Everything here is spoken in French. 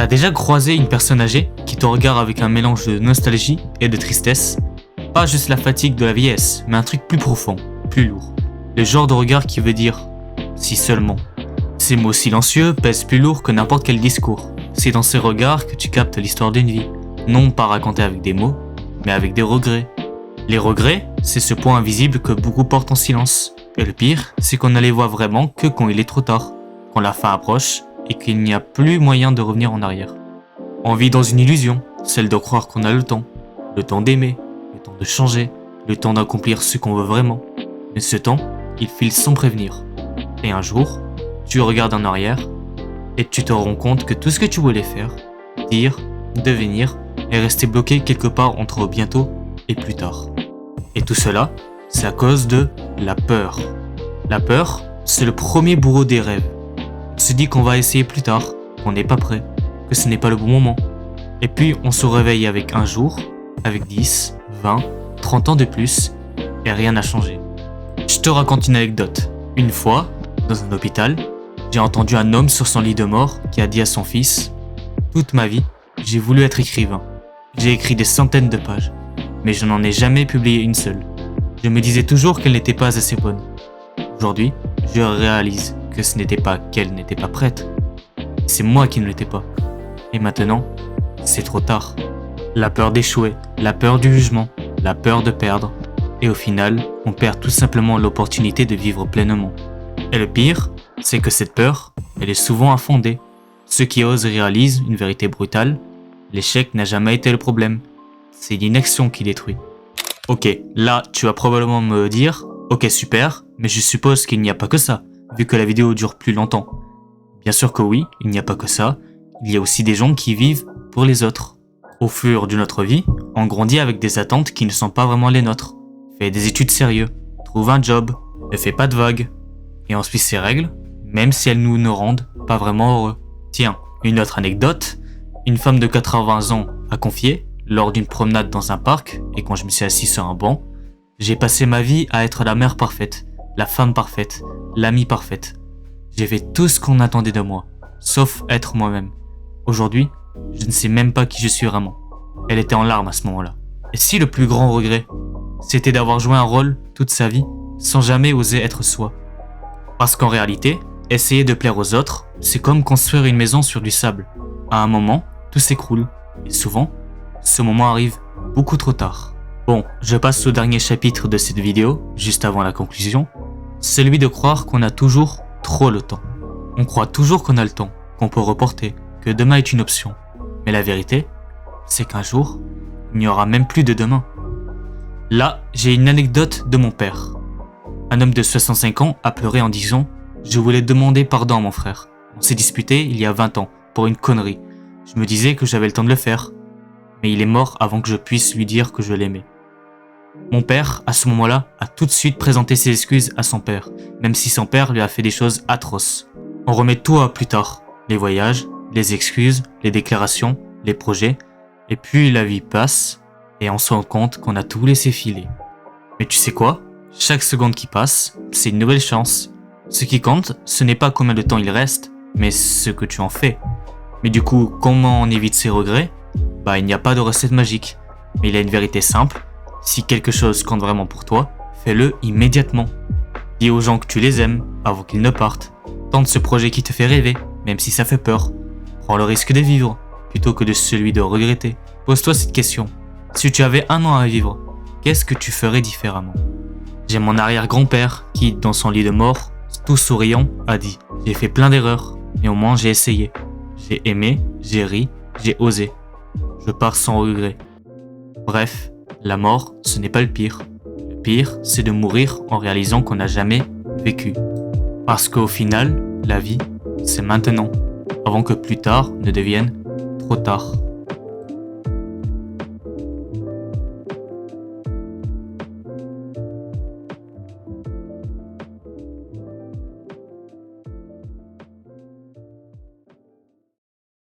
T'as déjà croisé une personne âgée qui te regarde avec un mélange de nostalgie et de tristesse? Pas juste la fatigue de la vieillesse, mais un truc plus profond, plus lourd. Le genre de regard qui veut dire « si seulement ». Ces mots silencieux pèsent plus lourd que n'importe quel discours. C'est dans ces regards que tu captes l'histoire d'une vie, non pas racontée avec des mots, mais avec des regrets. Les regrets, c'est ce point invisible que beaucoup portent en silence. Et le pire, c'est qu'on ne les voit vraiment que quand il est trop tard, quand la fin approche et qu'il n'y a plus moyen de revenir en arrière. On vit dans une illusion, celle de croire qu'on a le temps d'aimer, le temps de changer, le temps d'accomplir ce qu'on veut vraiment. Mais ce temps, il file sans prévenir. Et un jour, tu regardes en arrière et tu te rends compte que tout ce que tu voulais faire, dire, devenir, est resté bloqué quelque part entre bientôt et plus tard. Et tout cela, c'est à cause de la peur. La peur, c'est le premier bourreau des rêves. On se dit qu'on va essayer plus tard, qu'on n'est pas prêt, que ce n'est pas le bon moment. Et puis on se réveille avec un jour, avec 10, 20, 30 ans de plus, et rien n'a changé. Je te raconte une anecdote. Une fois, dans un hôpital, j'ai entendu un homme sur son lit de mort qui a dit à son fils « Toute ma vie, j'ai voulu être écrivain. J'ai écrit des centaines de pages, mais je n'en ai jamais publié une seule. Je me disais toujours qu'elle n'était pas assez bonne. Aujourd'hui, je réalise que ce n'était pas qu'elle n'était pas prête. C'est moi qui ne l'étais pas. Et maintenant, c'est trop tard. La peur d'échouer, la peur du jugement, la peur de perdre. Et au final, on perd tout simplement l'opportunité de vivre pleinement. Et le pire, c'est que cette peur, elle est souvent infondée. Ceux qui osent réalisent une vérité brutale. L'échec n'a jamais été le problème. C'est l'inaction qui détruit. Ok, là, tu vas probablement me dire « Ok, super, mais je suppose qu'il n'y a pas que ça, vu que la vidéo dure plus longtemps. » Bien sûr que oui, il n'y a pas que ça. Il y a aussi des gens qui vivent pour les autres. Au fur de notre vie, on grandit avec des attentes qui ne sont pas vraiment les nôtres. Fais des études sérieuses, trouve un job, ne fais pas de vagues. Et on suit ces règles, même si elles nous ne rendent pas vraiment heureux. Tiens, une autre anecdote. Une femme de 80 ans a confié, lors d'une promenade dans un parc, et quand je me suis assis sur un banc, j'ai passé ma vie à être la mère parfaite, la femme parfaite, l'amie parfaite. J'ai fait tout ce qu'on attendait de moi, sauf être moi-même. Aujourd'hui, je ne sais même pas qui je suis vraiment. Elle était en larmes à ce moment-là. Et si le plus grand regret, c'était d'avoir joué un rôle toute sa vie, sans jamais oser être soi? Parce qu'en réalité, essayer de plaire aux autres, c'est comme construire une maison sur du sable. À un moment, tout s'écroule. Et souvent, ce moment arrive beaucoup trop tard. Bon, je passe au dernier chapitre de cette vidéo, juste avant la conclusion. Celui de croire qu'on a toujours trop le temps. On croit toujours qu'on a le temps, qu'on peut reporter, que demain est une option. Mais la vérité, c'est qu'un jour, il n'y aura même plus de demain. Là, j'ai une anecdote de mon père. Un homme de 65 ans a pleuré en disant « Je voulais demander pardon à mon frère. On s'est disputé il y a 20 ans, pour une connerie. Je me disais que j'avais le temps de le faire. Mais il est mort avant que je puisse lui dire que je l'aimais. » Mon père, à ce moment-là, a tout de suite présenté ses excuses à son père, même si son père lui a fait des choses atroces. On remet tout à plus tard. Les voyages, les excuses, les déclarations, les projets. Et puis la vie passe, et on se rend compte qu'on a tout laissé filer. Mais tu sais quoi? Chaque seconde qui passe, c'est une nouvelle chance. Ce qui compte, ce n'est pas combien de temps il reste, mais ce que tu en fais. Mais du coup, comment on évite ces regrets? Il n'y a pas de recette magique. Mais il y a une vérité simple. Si quelque chose compte vraiment pour toi, fais-le immédiatement. Dis aux gens que tu les aimes, avant qu'ils ne partent. Tente ce projet qui te fait rêver, même si ça fait peur. Prends le risque de vivre, plutôt que de celui de regretter. Pose-toi cette question. Si tu avais 1 an à vivre, qu'est-ce que tu ferais différemment? J'ai mon arrière-grand-père qui, dans son lit de mort, tout souriant, a dit « J'ai fait plein d'erreurs, mais au moins j'ai essayé. J'ai aimé, j'ai ri, j'ai osé. Je pars sans regret. » Bref, la mort, ce n'est pas le pire. Le pire, c'est de mourir en réalisant qu'on n'a jamais vécu. Parce qu'au final, la vie, c'est maintenant, avant que plus tard ne devienne trop tard.